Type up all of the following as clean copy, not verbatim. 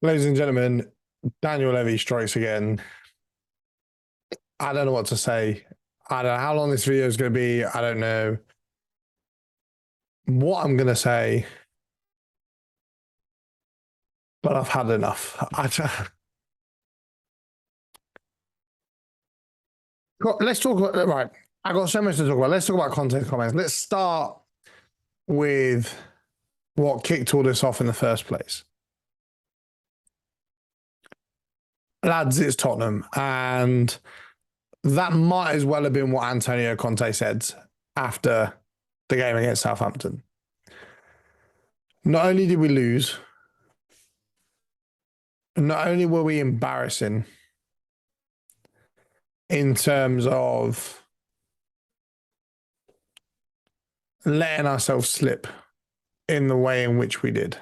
Ladies and gentlemen, Daniel Levy strikes again. I don't know what to say. I don't know how long this video is going to be. I don't know what I'm going to say, but I've had enough. Let's talk about, right. I got so much to talk about. Let's talk about content comments. Let's start with what kicked all this off in the first place. Lads, it's Tottenham, and that might as well have been what Antonio Conte said after the game against Southampton. Not only did we lose, not only were we embarrassing in terms of letting ourselves slip in the way in which we did.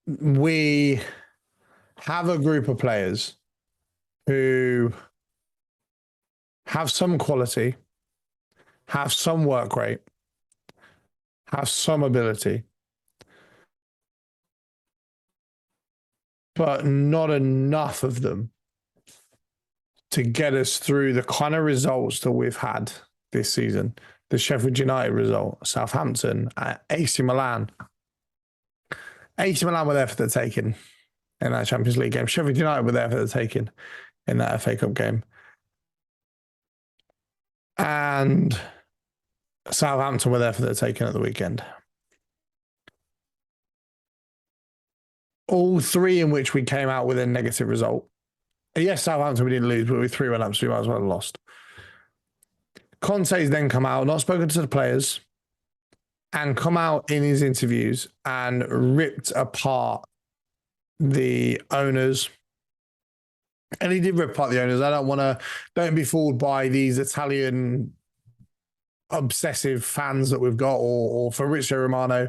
We have a group of players who have some quality, have some work rate, have some ability, but not enough of them to get us through the kind of results that we've had this season. The Sheffield United result, Southampton, AC Milan. AC Milan were there for the taking in that Champions League game. Sheffield United were there for the taking in that FA Cup game. And Southampton were there for the taking at the weekend. All three in which we came out with a negative result. Yes, Southampton we didn't lose, but we 3-1 up, so we might as well have lost. Conte's then come out, not spoken to the players, and come out in his interviews and ripped apart the owners. And he did rip apart the owners. Don't be fooled by these Italian obsessive fans that we've got, or Fabrizio Romano.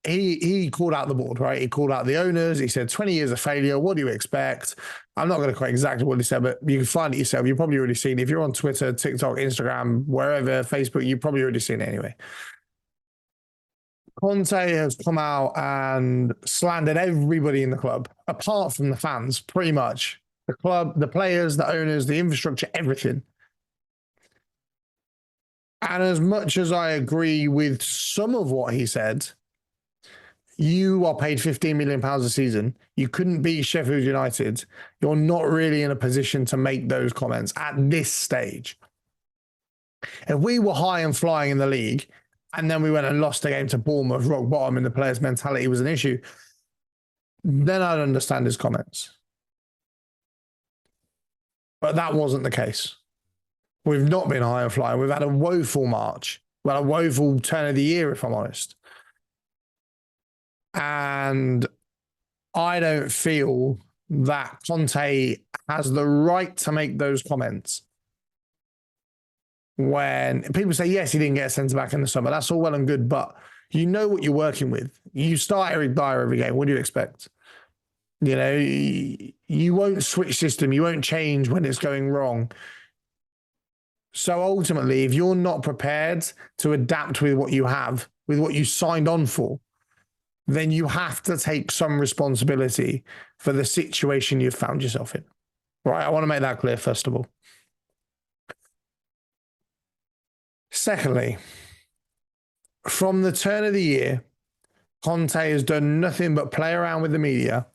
He called out the board, right? He called out the owners. He said, 20 years of failure. What do you expect? I'm not going to quote exactly what he said, but you can find it yourself. You've probably already seen it. If you're on Twitter, TikTok, Instagram, wherever, Facebook, you've probably already seen it anyway. Conte has come out and slandered everybody in the club, apart from the fans, pretty much. The club, the players, the owners, the infrastructure, everything. And as much as I agree with some of what he said, you are paid £15 million a season. You couldn't beat Sheffield United. You're not really in a position to make those comments at this stage. If we were high and flying in the league, and then we went and lost a game to Bournemouth, rock bottom, and the players' mentality was an issue, then I'd understand his comments. But that wasn't the case. We've not been high and flying. We've had a woeful March. Well, a woeful turn of the year, if I'm honest. And I don't feel that Conte has the right to make those comments. When people say, yes, he didn't get a centre-back in the summer, that's all well and good, but you know what you're working with. You start Eric Dyer every game. What do you expect? You know, you won't switch system. You won't change when it's going wrong. So ultimately, if you're not prepared to adapt with what you have, with what you signed on for, then you have to take some responsibility for the situation you've found yourself in. Right? I want to make that clear, first of all. Secondly, from the turn of the year, Conte has done nothing but play around with the media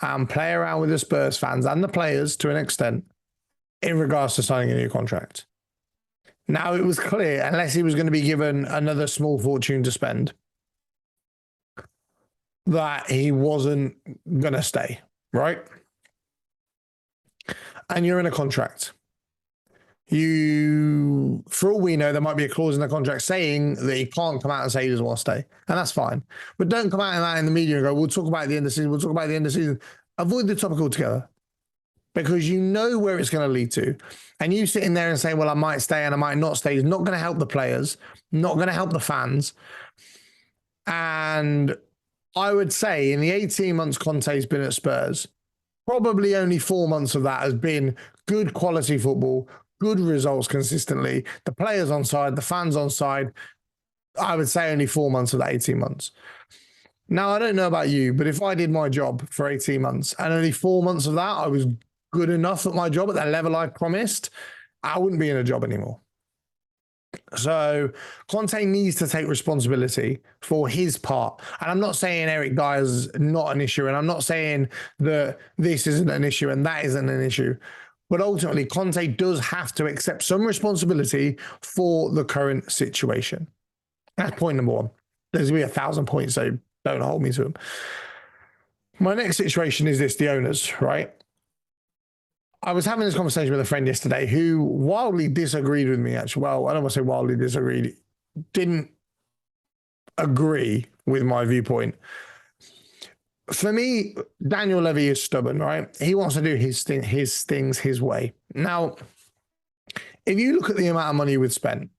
and play around with the Spurs fans and the players to an extent in regards to signing a new contract. Now, it was clear, unless he was going to be given another small fortune to spend, that he wasn't going to stay, right? And you're in a contract. For all we know, there might be a clause in the contract saying that he can't come out and say he doesn't want to stay. And that's fine. But don't come out in the media and go, we'll talk about the end of the season. We'll talk about the end of the season. Avoid the topic altogether. Because you know where it's going to lead to. And you sitting there and saying, well, I might stay and I might not stay is not going to help the players, not going to help the fans. And I would say in the 18 months Conte's been at Spurs, probably only 4 months of that has been good quality football, good results consistently, the players on side, the fans on side, I would say only 4 months of that 18 months. Now, I don't know about you, but if I did my job for 18 months and only 4 months of that, I was good enough at my job at that level I promised, I wouldn't be in a job anymore. So Conte needs to take responsibility for his part. And I'm not saying Eric Dyer's not an issue, and I'm not saying that this isn't an issue and that isn't an issue. But ultimately, Conte does have to accept some responsibility for the current situation. That's point number one. There's going to be 1,000 points, so don't hold me to them. My next situation is this, the owners, right? I was having this conversation with a friend yesterday who wildly disagreed with me, actually. Well, I don't want to say wildly disagreed, didn't agree with my viewpoint. For me, Daniel Levy is stubborn, right? He wants to do his things his way. Now, if you look at the amount of money we've spent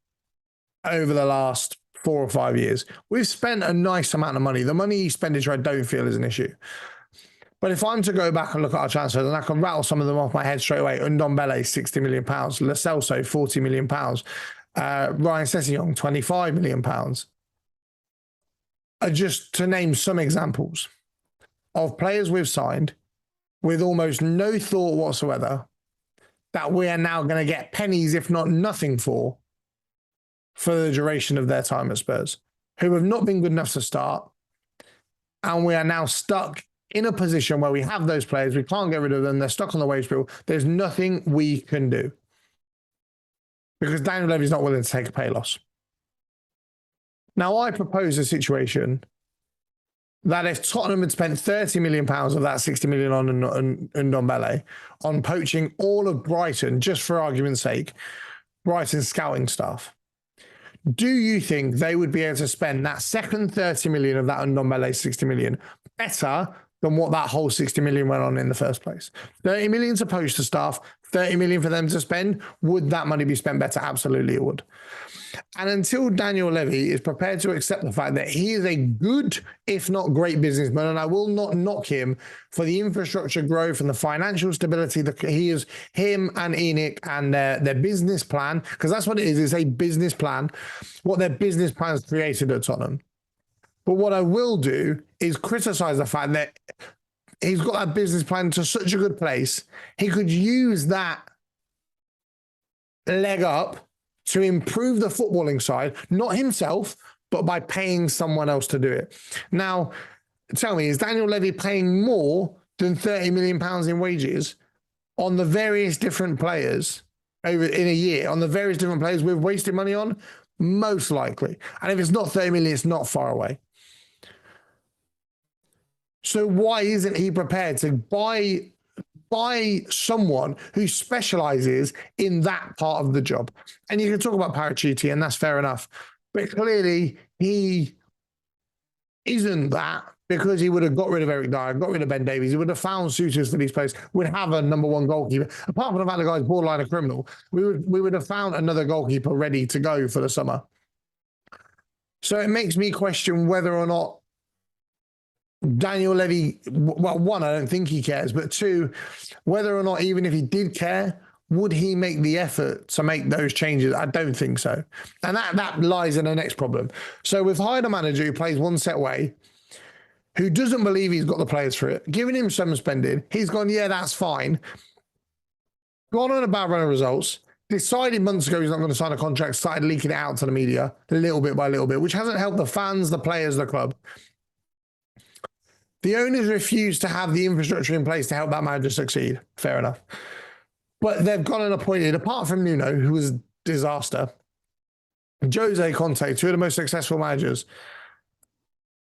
over the last 4 or 5 years, we've spent a nice amount of money. The money expenditure I don't feel is an issue. But if I'm to go back and look at our transfers, and I can rattle some of them off my head straight away: Ndombele, £60 million, Lo Celso, £40 million, Ryan Sessegnon, £25 million. Just to name some examples of players we've signed with almost no thought whatsoever that we are now going to get pennies, if not nothing, for the duration of their time at Spurs, who have not been good enough to start. And we are now stuck in a position where we have those players, we can't get rid of them, they're stuck on the wage bill. There's nothing we can do because Daniel Levy's not willing to take a pay loss. Now, I propose a situation that if Tottenham had spent £30 million of that £60 million on Ndombele on poaching all of Brighton, just for argument's sake, Brighton's scouting staff, do you think they would be able to spend that second 30 million of that Ndombele 60 million better than what that whole 60 million went on in the first place? 30 million to poach the staff, 30 million for them to spend. Would that money be spent better? Absolutely, it would. And until Daniel Levy is prepared to accept the fact that he is a good, if not great businessman, and I will not knock him for the infrastructure growth and the financial stability that he is, him and Enoch and their business plan, because that's what it is, it's a business plan, what their business plans created at Tottenham. But what I will do is criticize the fact that he's got that business plan to such a good place, he could use that leg up to improve the footballing side, not himself, but by paying someone else to do it. Now, tell me, is Daniel Levy paying more than £30 million in wages on the various different players over in a year, on the various different players we've wasted money on? Most likely. And if it's not 30 million, it's not far away. So why isn't he prepared to buy someone who specializes in that part of the job? And you can talk about Paratici, and that's fair enough. But clearly he isn't that, because he would have got rid of Eric Dyer, got rid of Ben Davies. He would have found suitors for these players, would have a number one goalkeeper. Apart from the fact the guy's borderline a criminal, we would have found another goalkeeper ready to go for the summer. So it makes me question whether or not Daniel Levy, well, one, I don't think he cares, but two, whether or not, even if he did care, would he make the effort to make those changes? I don't think so. And that lies in the next problem. So we've hired a manager who plays one set way, who doesn't believe he's got the players for it, giving him some spending. He's gone, yeah, that's fine. Gone on a bad run of results, decided months ago he's not going to sign a contract, started leaking it out to the media little bit by little bit, which hasn't helped the fans, the players, the club. The owners refuse to have the infrastructure in place to help that manager succeed. Fair enough. But they've gone and appointed, apart from Nuno, who was a disaster, Jose, Conte, two of the most successful managers,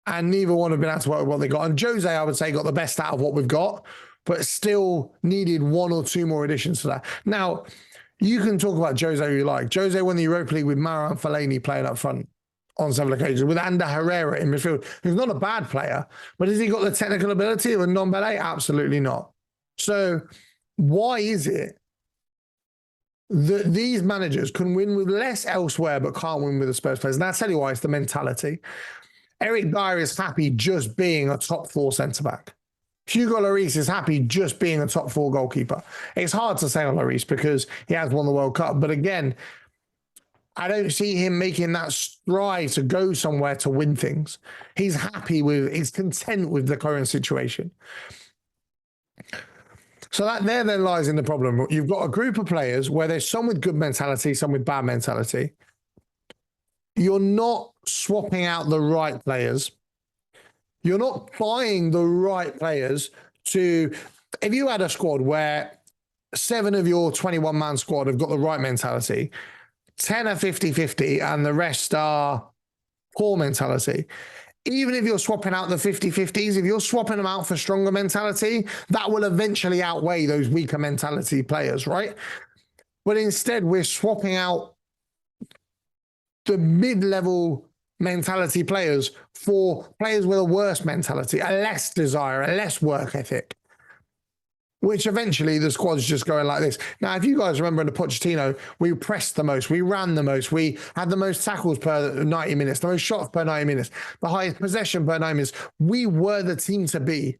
and neither one have been able to work with what they got. And Jose, I would say, got the best out of what we've got, but still needed one or two more additions to that. Now, you can talk about Jose who you like. Jose won the Europa League with Marouane Fellaini playing up front on several occasions, with Ander Herrera in midfield, who's not a bad player, but has he got the technical ability of a Ndombele? Absolutely not. So why is it that these managers can win with less elsewhere but can't win with the Spurs players? And I'll tell you why, it's the mentality. Eric Dyer is happy just being a top four centre-back. Hugo Lloris is happy just being a top four goalkeeper. It's hard to say on Lloris because he has won the World Cup. But again, I don't see him making that stride to go somewhere to win things. He's he's content with the current situation. So that there then lies in the problem. You've got a group of players where there's some with good mentality, some with bad mentality. You're not swapping out the right players. You're not buying the right players to. If you had a squad where 7 of your 21-man squad have got the right mentality, 10 are 50-50, and the rest are poor mentality. Even if you're swapping out the 50-50s, if you're swapping them out for stronger mentality, that will eventually outweigh those weaker mentality players, right? But instead, we're swapping out the mid-level mentality players for players with a worse mentality, a less desire, a less work ethic, which eventually the squad's just going like this. Now, if you guys remember in the Pochettino, we pressed the most, we ran the most, we had the most tackles per 90 minutes, the most shots per 90 minutes, the highest possession per 90 minutes. We were the team to be.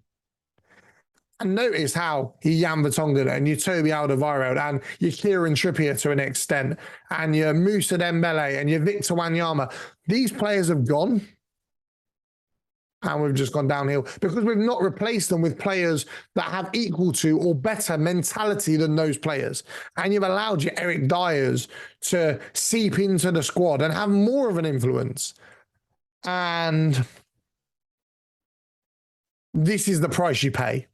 And notice how he Jan Vertonghen and you Toby Alderweireld and your Kieran Trippier to an extent and your Moussa Dembele and your Victor Wanyama. These players have gone. And we've just gone downhill because we've not replaced them with players that have equal to or better mentality than those players. And you've allowed your Eric Dyers to seep into the squad and have more of an influence. And this is the price you pay.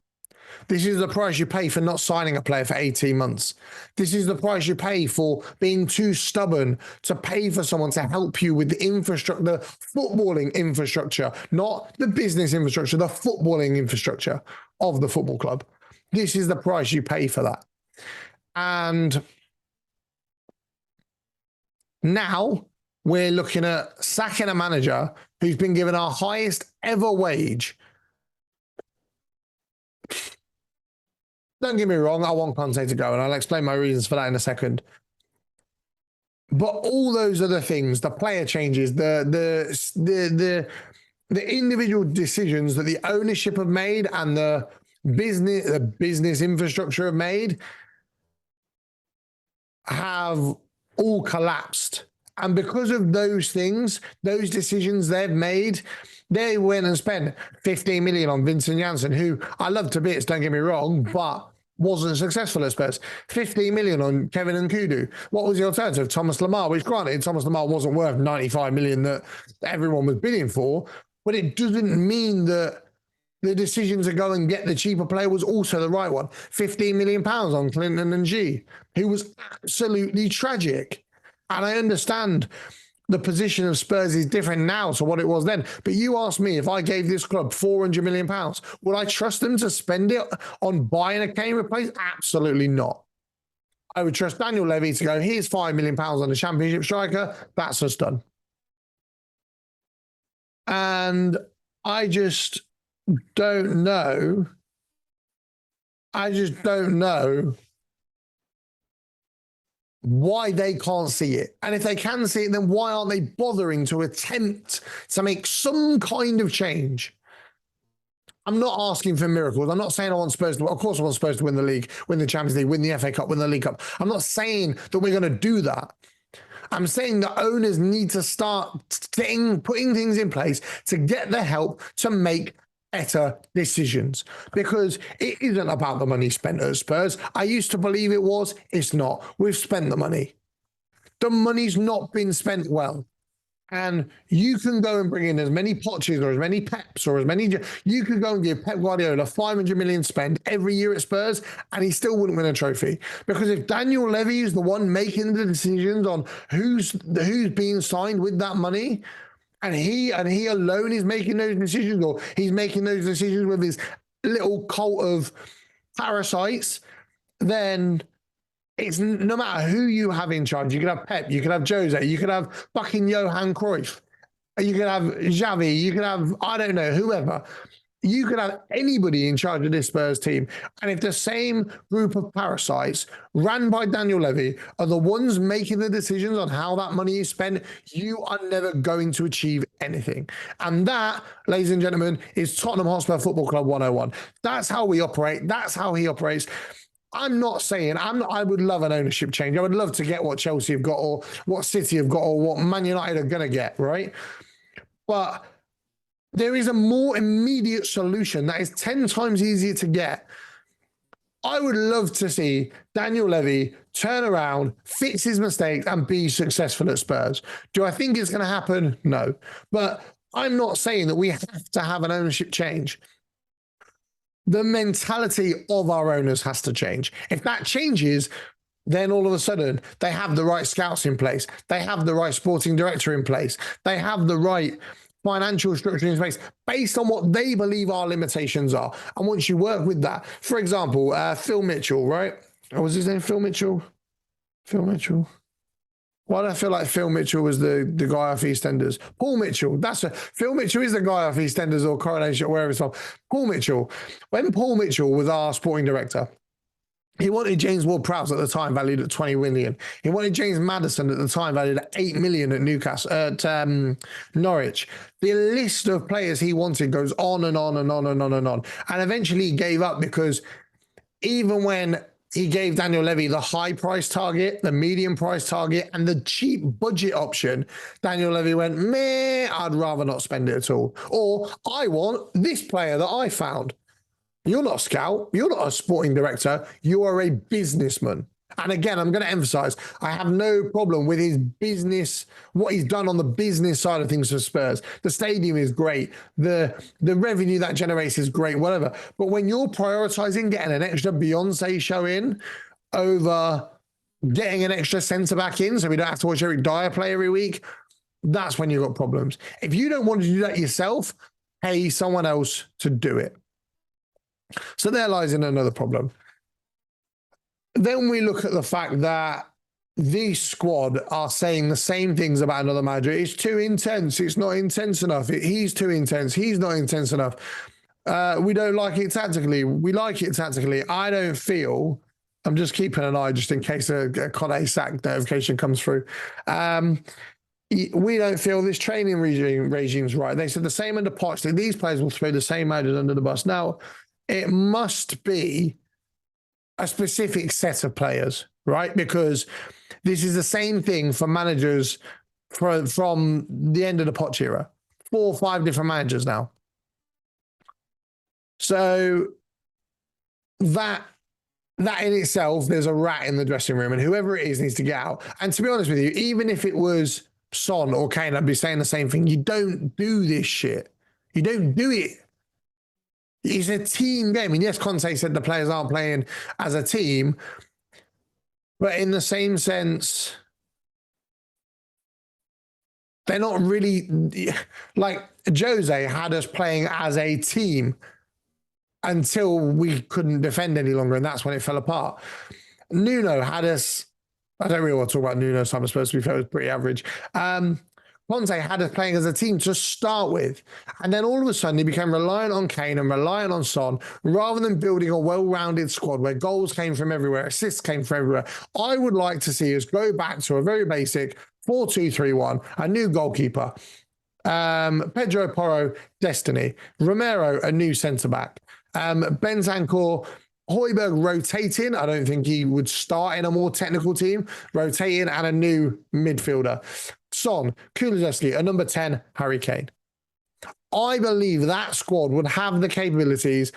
This is the price you pay for not signing a player for 18 months. This is the price you pay for being too stubborn to pay for someone to help you with the infrastructure, the footballing infrastructure, not the business infrastructure, the footballing infrastructure of the football club. This is the price you pay for that. And now we're looking at sacking a manager who's been given our highest ever wage. Don't get me wrong, I want Conte to go, and I'll explain my reasons for that in a second. But all those other things, the player changes, the individual decisions that the ownership have made and the business infrastructure have made have all collapsed. And because of those things, those decisions they've made, they went and spent 15 million on Vincent Janssen, who I love to bits, don't get me wrong, but wasn't successful at Spurs. 15 million on Kevin Nkudu. What was the alternative? Thomas Lemar, which granted, Thomas Lemar wasn't worth 95 million that everyone was bidding for, but it doesn't mean that the decision to go and get the cheaper player was also the right one. 15 million pounds on Clinton and G, who was absolutely tragic. And I understand the position of Spurs is different now to what it was then. But you asked me if I gave this club 400 million pounds, would I trust them to spend it on buying a Kane replacement? Absolutely not. I would trust Daniel Levy to go, here's 5 million pounds on the Championship striker. That's us done. And I just don't know. Why they can't see it. And if they can see it, then why aren't they bothering to attempt to make some kind of change? I'm not asking for miracles. I'm not saying I want Spurs to, of course I want Spurs to win the league, win the Champions League, win the FA Cup, win the League Cup. I'm not saying that we're going to do that. I'm saying the owners need to start putting things in place to get the help to make better decisions, because it isn't about the money spent at Spurs. I used to believe it was. It's not. We've spent the money. The money's not been spent well. And you can go and bring in as many Poches or as many Peps or as many... You could go and give Pep Guardiola 500 million spend every year at Spurs and he still wouldn't win a trophy. Because if Daniel Levy is the one making the decisions on who's being signed with that money, and he alone is making those decisions, or he's making those decisions with his little cult of parasites, then it's no matter who you have in charge. You could have Pep, you could have Jose, you could have fucking Johan Cruyff, you could have Xavi, you could have, I don't know, whoever. You could have anybody in charge of this Spurs team. And if the same group of parasites ran by Daniel Levy are the ones making the decisions on how that money is spent, you are never going to achieve anything. And that, ladies and gentlemen, is Tottenham Hotspur Football Club 101. That's how we operate. That's how he operates. I'm not saying I would love an ownership change. I would love to get what Chelsea have got or what City have got or what Man United are going to get, right? But there is a more immediate solution that is 10 times easier to get. I would love to see Daniel Levy turn around, fix his mistakes, and be successful at Spurs. Do I think it's going to happen? No. But I'm not saying that we have to have an ownership change. The mentality of our owners has to change. If that changes, then all of a sudden they have the right scouts in place. They have the right sporting director in place. They have the right financial structure in place based on what they believe our limitations are. And once you work with that, for example, Phil Mitchell, right? What was his name? Phil Mitchell? Phil Mitchell. Why do I feel like Phil Mitchell was the guy off EastEnders? Paul Mitchell. Phil Mitchell is the guy off EastEnders or Coronation, or wherever it's from. Paul Mitchell. When Paul Mitchell was our sporting director, he wanted James Ward-Prowse at the time valued at 20 million. He wanted James Maddison at the time valued at 8 million at Newcastle, at Norwich. The list of players he wanted goes on and on and on and on and on. And eventually he gave up because even when he gave Daniel Levy the high price target, the medium price target, and the cheap budget option, Daniel Levy went, meh, I'd rather not spend it at all. Or I want this player that I found. You're not a scout. You're not a sporting director. You are a businessman. And again, I'm going to emphasize, I have no problem with his business, what he's done on the business side of things for Spurs. The stadium is great. The revenue that generates is great, whatever. But when you're prioritizing getting an extra Beyonce show in over getting an extra centre back in so we don't have to watch Eric Dyer play every week, that's when you've got problems. If you don't want to do that yourself, pay someone else to do it. So there lies in another problem. Then we look at the fact that this squad are saying the same things about another manager. It's too intense. It's not intense enough. He's too intense. He's not intense enough. We don't like it tactically. We like it tactically. I don't feel, I'm just keeping an eye just in case a Conte sack notification comes through. We don't feel this training regime's right. They said the same under Poch, that these players will throw the same managers under the bus. Now, it must be a specific set of players, right? Because this is the same thing for managers from the end of the Poch era. 4 or 5 different managers now. So that in itself, there's a rat in the dressing room, and whoever it is needs to get out. And to be honest with you, even if it was Son or Kane, I'd be saying the same thing. You don't do this shit. You don't do it. It's a team game. And yes, Conte said the players aren't playing as a team, but in the same sense, they're not really, like Jose had us playing as a team until we couldn't defend any longer, and that's when it fell apart. Nuno had us, I don't really want to talk about Nuno's time at Spurs, to be fair, it was pretty average. Conte had us playing as a team to start with. And then all of a sudden he became reliant on Kane and reliant on Son rather than building a well-rounded squad where goals came from everywhere, assists came from everywhere. I would like to see us go back to a very basic 4-2-3-1, a new goalkeeper. Pedro Porro, Destiny. Romero, a new centre-back. Bentancur, Højbjerg rotating. I don't think he would start in a more technical team. Rotating, and a new midfielder. Son, Kulusevski, a number 10, Harry Kane. I believe that squad would have the capabilities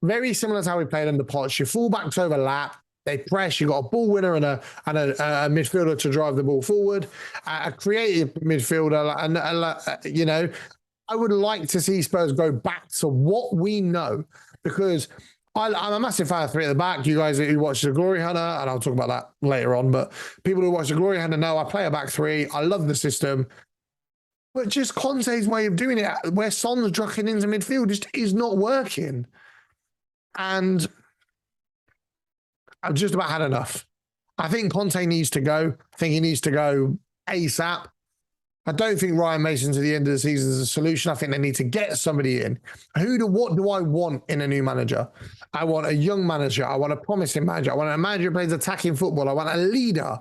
very similar to how we played under Poch. Your fullbacks overlap, they press, you've got a ball winner and a midfielder to drive the ball forward, a creative midfielder, and you know, I would like to see Spurs go back to what we know, because I'm a massive fan of 3 at the back. You guys who watch The Glory Hunter, and I'll talk about that later on, but people who watch The Glory Hunter know I play a back 3. I love the system. But just Conte's way of doing it, where Son's drucking into midfield, just is not working. And I've just about had enough. I think Conte needs to go. I think he needs to go ASAP. I don't think Ryan Mason to the end of the season is a solution. I think they need to get somebody in. What do I want in a new manager? I want a young manager. I want a promising manager. I want a manager who plays attacking football. I want a leader.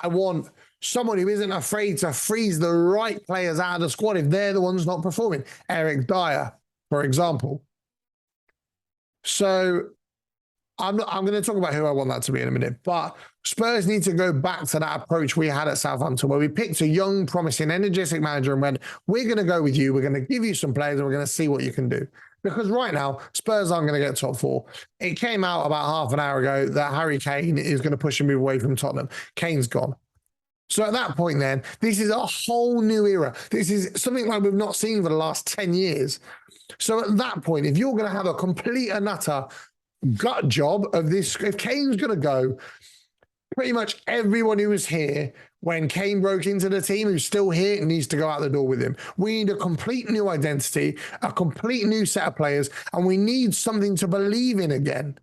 I want someone who isn't afraid to freeze the right players out of the squad if they're the ones not performing. Eric Dyer, for example. So I'm going to talk about who I want that to be in a minute, but Spurs need to go back to that approach we had at Southampton, where we picked a young, promising, energetic manager and went, we're going to go with you. We're going to give you some players and we're going to see what you can do. Because right now, Spurs aren't going to get top four. It came out about half an hour ago that Harry Kane is going to push a move away from Tottenham. Kane's gone. So at that point then, this is a whole new era. This is something like we've not seen for the last 10 years. So at that point, if you're going to have a complete and utter gut job of this, if Kane's going to go, pretty much everyone who was here when Kane broke into the team, who's still here, needs to go out the door with him. We need a complete new identity, a complete new set of players, and we need something to believe in again.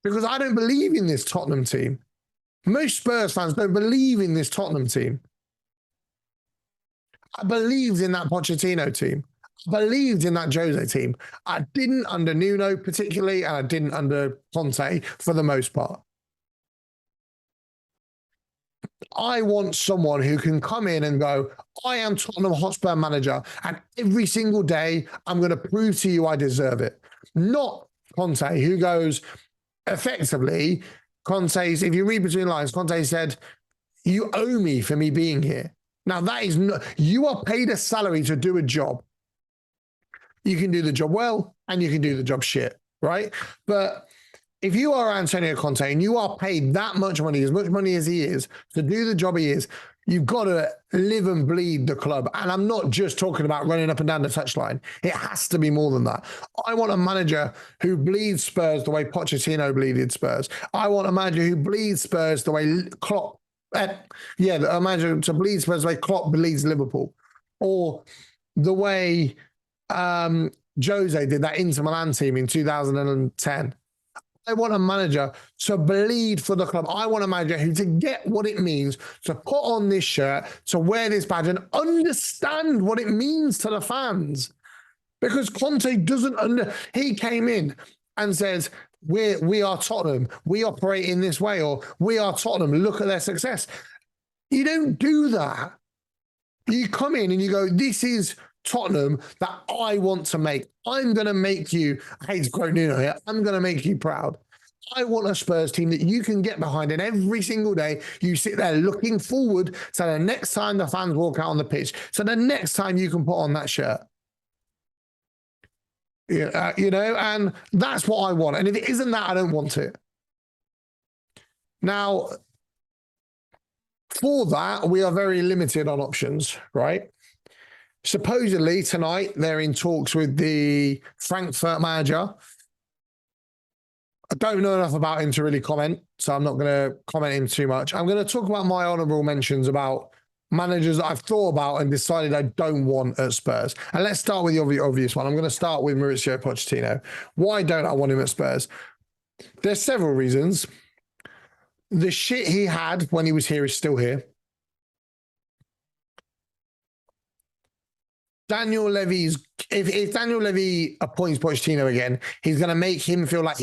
Because I don't believe in this Tottenham team. Most Spurs fans don't believe in this Tottenham team. I believed in that Pochettino team. I believed in that Jose team. I didn't under Nuno particularly, and I didn't under Conte for the most part. I want someone who can come in and go, I am Tottenham Hotspur manager, and every single day I'm going to prove to you I deserve it. Not Conte, who goes, effectively, Conte's, if you read between lines, Conte said, you owe me for me being here. Now, that is not, you are paid a salary to do a job. You can do the job well, and you can do the job shit, right? But if you are Antonio Conte and you are paid that much money as he is, to do the job he is, you've got to live and bleed the club. And I'm not just talking about running up and down the touchline. It has to be more than that. I want a manager who bleeds Spurs the way Pochettino bleeded Spurs. I want a manager who bleeds Spurs the way Klopp, a manager to bleed Spurs the way Klopp bleeds Liverpool. Or the way Jose did that Inter Milan team in 2010. I want a manager to bleed for the club. I want a manager who, to get what it means to put on this shirt, to wear this badge and understand what it means to the fans. Because Conte doesn't he came in and says, we are Tottenham. We operate in this way, or we are Tottenham. Look at their success. You don't do that. You come in and you go, this is Tottenham that I want to make. I'm going to make you, I hate to quote Nuno here, I'm going to make you proud. I want a Spurs team that you can get behind, and every single day you sit there looking forward to the next time the fans walk out on the pitch, so the next time you can put on that shirt. And that's what I want. And if it isn't that, I don't want it. Now, for that, we are very limited on options, right? Supposedly tonight, they're in talks with the Frankfurt manager. I don't know enough about him to really comment, so I'm not going to comment him too much. I'm going to talk about my honourable mentions about managers that I've thought about and decided I don't want at Spurs. And let's start with the obvious one. I'm going to start with Mauricio Pochettino. Why don't I want him at Spurs? There's several reasons. The shit he had when he was here is still here. Daniel Levy's, if Daniel Levy appoints Pochettino again, he's going to make him feel like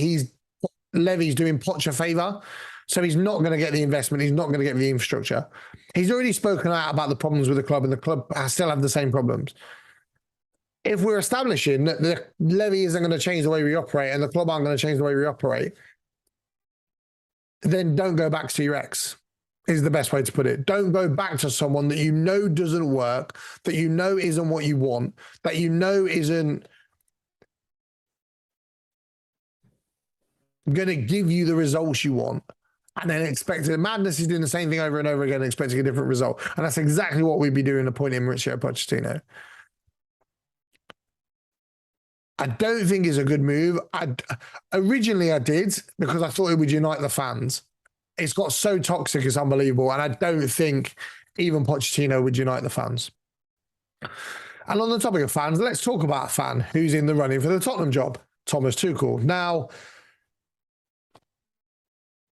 Levy's doing Poch a favour. So he's not going to get the investment. He's not going to get the infrastructure. He's already spoken out about the problems with the club, and the club still have the same problems. If we're establishing that the Levy isn't going to change the way we operate and the club aren't going to change the way we operate, then don't go back to your ex. Is the best way to put it. Don't go back to someone that you know doesn't work, that you know isn't what you want, that you know isn't going to give you the results you want, and then expect it. Madness is doing the same thing over and over again, expecting a different result. And that's exactly what we'd be doing appointing Mauricio Pochettino. I don't think it's a good move. Originally I did, because I thought it would unite the fans. It's got so toxic, it's unbelievable. And I don't think even Pochettino would unite the fans. And on the topic of fans, let's talk about a fan who's in the running for the Tottenham job, Thomas Tuchel. Now,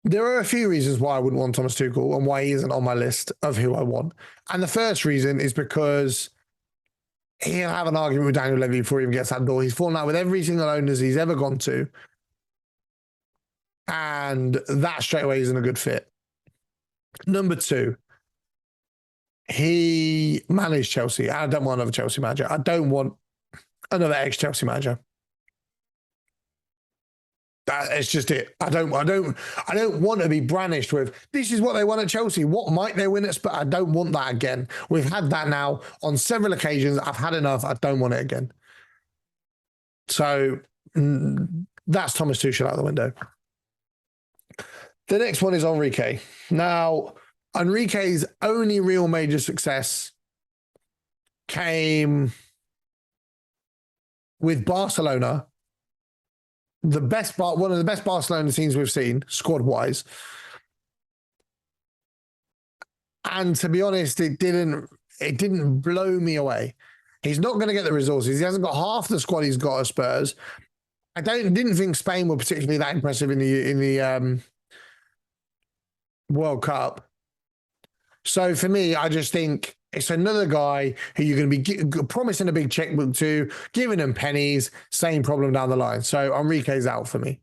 there are a few reasons why I wouldn't want Thomas Tuchel and why he isn't on my list of who I want. And the first reason is because he'll have an argument with Daniel Levy before he even gets that door. He's fallen out with every single owners he's ever gone to. And that straight away isn't a good fit. Number two, he managed Chelsea. I don't want another Chelsea manager. I don't want another ex-Chelsea manager. It's just it. I don't want to be brandished with this is what they won at Chelsea. What might they win at Spurs? I don't want that again. We've had that now on several occasions. I've had enough. I don't want it again. So that's Thomas Tuchel out the window. The next one is Enrique. Now, Enrique's only real major success came with Barcelona, one of the best Barcelona teams we've seen, squad-wise. And to be honest, it didn't blow me away. He's not going to get the resources. He hasn't got half the squad he's got at Spurs. I didn't think Spain were particularly that impressive in the World Cup. So for me, I just think it's another guy who you're going to be promising a big checkbook to, giving him pennies, same problem down the line. So Enrique's out for me.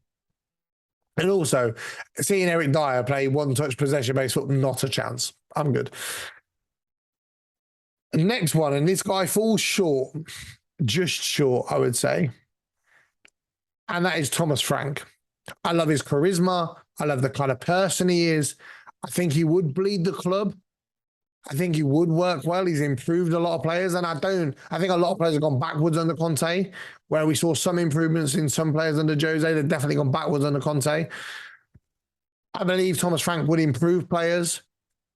And also, seeing Eric Dyer play one-touch possession-based football, not a chance. I'm good. Next one, and this guy falls short, just short, I would say. And that is Thomas Frank. I love his charisma. I love the kind of person he is. I think he would bleed the club. I think he would work well. He's improved a lot of players. And I think a lot of players have gone backwards under Conte, where we saw some improvements in some players under Jose. They've definitely gone backwards under Conte. I believe Thomas Frank would improve players.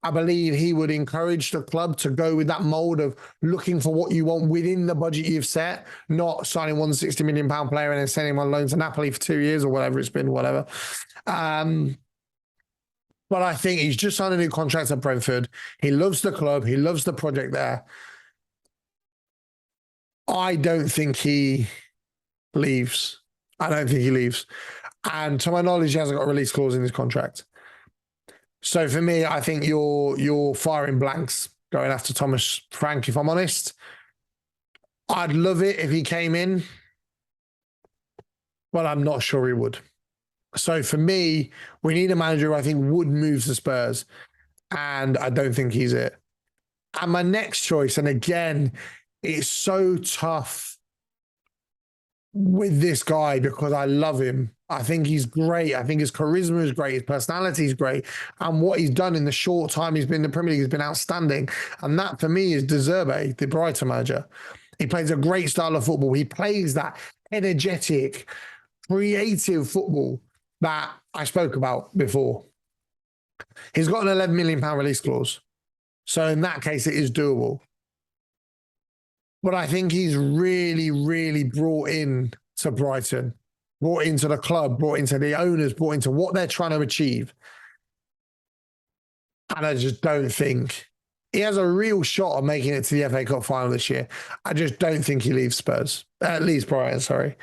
I believe he would encourage the club to go with that mold of looking for what you want within the budget you've set, not signing £160 million player and then sending him on loan to Napoli for 2 years or whatever it's been, whatever. But I think he's just signed a new contract at Brentford. He loves the club. He loves the project there. I don't think he leaves. And to my knowledge, he hasn't got a release clause in his contract. So for me, I think you're firing blanks going after Thomas Frank, if I'm honest. I'd love it if he came in, but I'm not sure he would. So for me, we need a manager who I think would move to Spurs, and I don't think he's it. And my next choice, and again, it's so tough with this guy because I love him. I think he's great. I think his charisma is great. His personality is great. And what he's done in the short time he's been in the Premier League has been outstanding. And that, for me, is De Zerbi, the Brighton manager. He plays a great style of football. He plays that energetic, creative football that I spoke about before. He's got an £11 million release clause. So in that case, it is doable. But I think he's really, really brought in to Brighton, brought into the club, brought into the owners, brought into what they're trying to achieve. And I just don't think he has a real shot of making it to the FA Cup final this year. I just don't think he leaves Spurs, at least Brighton, sorry.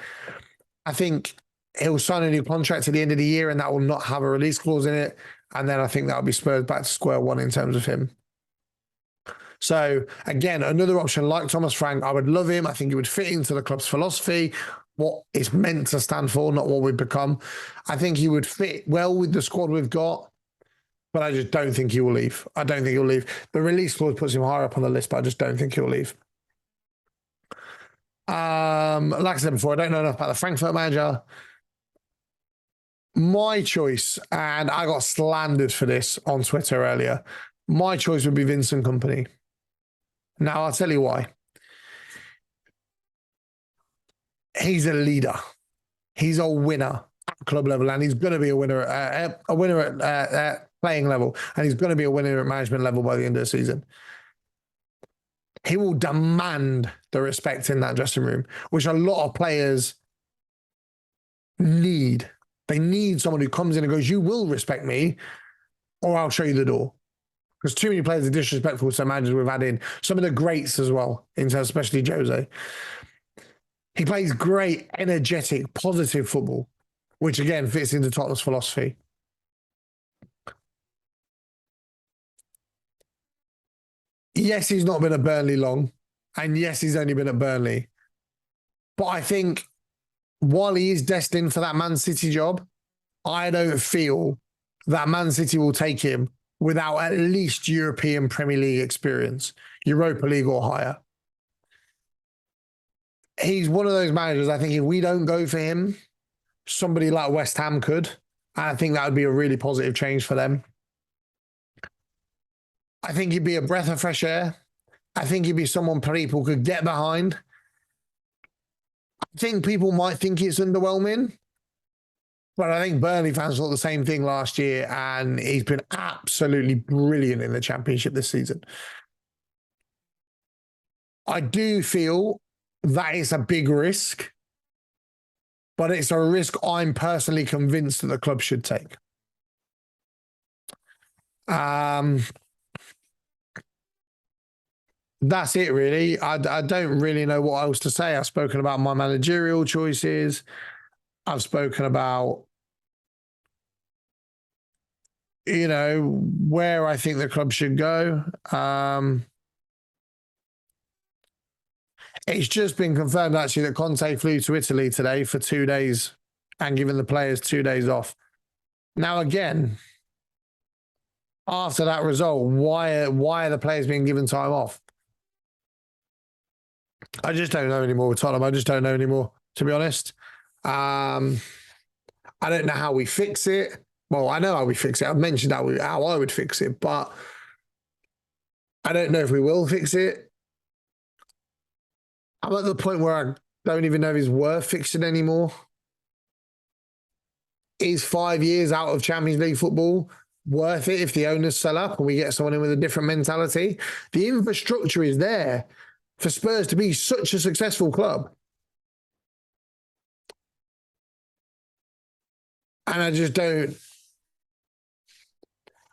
I think he'll sign a new contract at the end of the year and that will not have a release clause in it. And then I think that'll be Spurs back to square one in terms of him. So again, another option like Thomas Frank, I would love him. I think he would fit into the club's philosophy, what it's meant to stand for, not what we've become. I think he would fit well with the squad we've got, but I just don't think he will leave. I don't think he'll leave. The release clause puts him higher up on the list, but I just don't think he'll leave. Like I said before, I don't know enough about the Frankfurt manager. My choice, and I got slandered for this on Twitter earlier, my choice would be Vincent Kompany. Now, I'll tell you why. He's a leader. He's a winner at club level, and he's going to be a winner at playing level, and he's going to be a winner at management level by the end of the season. He will demand the respect in that dressing room, which a lot of players need. They need someone who comes in and goes, you will respect me, or I'll show you the door. Because too many players are disrespectful to managers we've had in. Some of the greats as well, in terms, especially Jose. He plays great, energetic, positive football, which again fits into Tottenham's philosophy. Yes, he's not been at Burnley long. And yes, he's only been at Burnley. But I think while he is destined for that Man City job, I don't feel that Man City will take him without at least European Premier League experience, Europa League or higher. He's one of those managers, I think if we don't go for him, somebody like West Ham could. And I think that would be a really positive change for them. I think he'd be a breath of fresh air. I think he'd be someone people could get behind. I think people might think it's underwhelming, but I think Burnley fans thought the same thing last year, and he's been absolutely brilliant in the Championship this season. I do feel that it's a big risk, but it's a risk I'm personally convinced that the club should take. That's it, really. I don't really know what else to say. I've spoken about my managerial choices. I've spoken about, you know, where I think the club should go. It's just been confirmed, actually, that Conte flew to Italy today for 2 days and given the players 2 days off. Now, again, after that result, why are the players being given time off? I just don't know anymore with Tottenham. I just don't know anymore, to be honest. I don't know how we fix it. Well, I know how we fix it. I've mentioned how I would fix it, but I don't know if we will fix it. I'm at the point where I don't even know if it's worth fixing anymore. Is 5 years out of Champions League football worth it if the owners sell up and we get someone in with a different mentality? The infrastructure is there for Spurs to be such a successful club. And I just don't.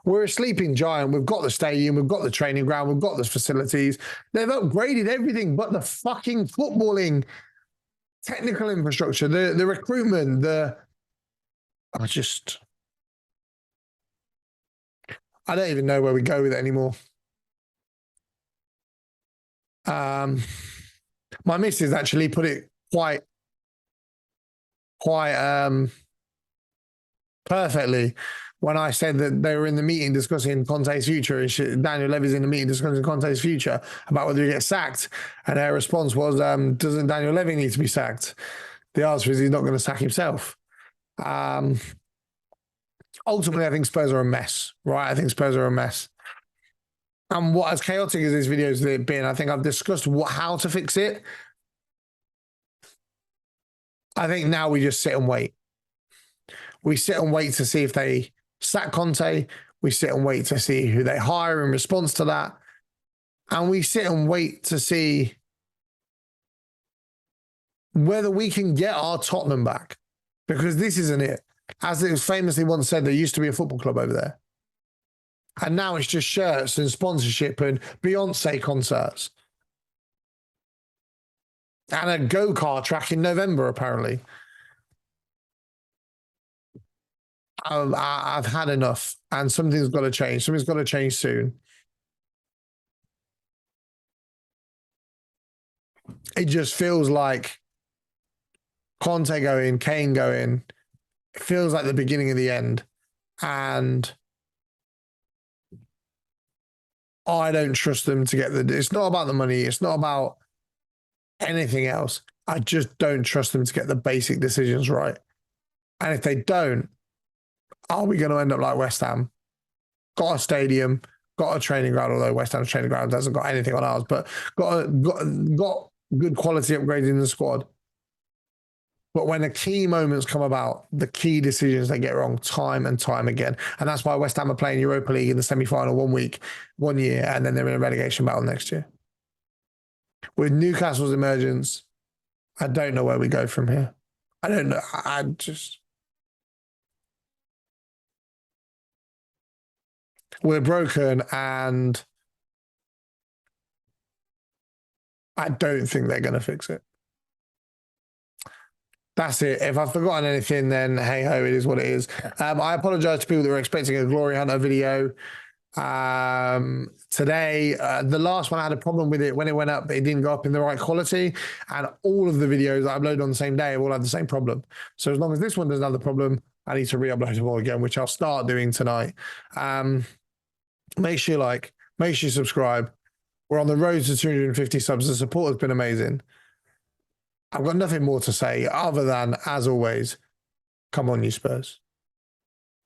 We're a sleeping giant. We've got the stadium. We've got the training ground. We've got the facilities. They've upgraded everything but the fucking footballing technical infrastructure, the recruitment, I don't even know where we go with it anymore. My missus actually put it quite perfectly when I said that they were in the meeting discussing Conte's future. Daniel Levy's in the meeting discussing Conte's future about whether he gets sacked. And their response was, doesn't Daniel Levy need to be sacked? The answer is he's not going to sack himself. Ultimately, I think Spurs are a mess, right? I think Spurs are a mess. And what, as chaotic as this video has been, I think I've discussed how to fix it. I think now we just sit and wait. We sit and wait to see if they sack Conte. We sit and wait to see who they hire in response to that. And we sit and wait to see whether we can get our Tottenham back. Because this isn't it. As it was famously once said, there used to be a football club over there. And now it's just shirts and sponsorship and Beyonce concerts. And a go-kart track in November, apparently. I've had enough, and something's got to change. Something's got to change soon. It just feels like Conte going, Kane going. It feels like the beginning of the end. And I don't trust them to get it's not about the money. It's not about anything else. I just don't trust them to get the basic decisions right. And if they don't, are we going to end up like West Ham? Got a stadium, got a training ground, although West Ham's training ground hasn't got anything on ours, but got good quality upgrades in the squad. But when the key moments come about, the key decisions they get wrong time and time again. And that's why West Ham are playing Europa League in the semi-final 1 week, 1 year, and then they're in a relegation battle next year. With Newcastle's emergence, I don't know where we go from here. I don't know. We're broken, and I don't think they're going to fix it. That's it. If I've forgotten anything, then hey ho, it is what it is. I apologize to people that were expecting a Glory Hunter video today. The last one, I had a problem with it when it went up. It didn't go up in the right quality, and all of the videos I uploaded on the same day have all had the same problem. So as long as this one doesn't have the problem, I need to re-upload them all again, which I'll start doing tonight. Make sure you like, make sure you subscribe. We're on the road to 250 subs. The support has been amazing. I've got nothing more to say other than, as always, Come on, you Spurs.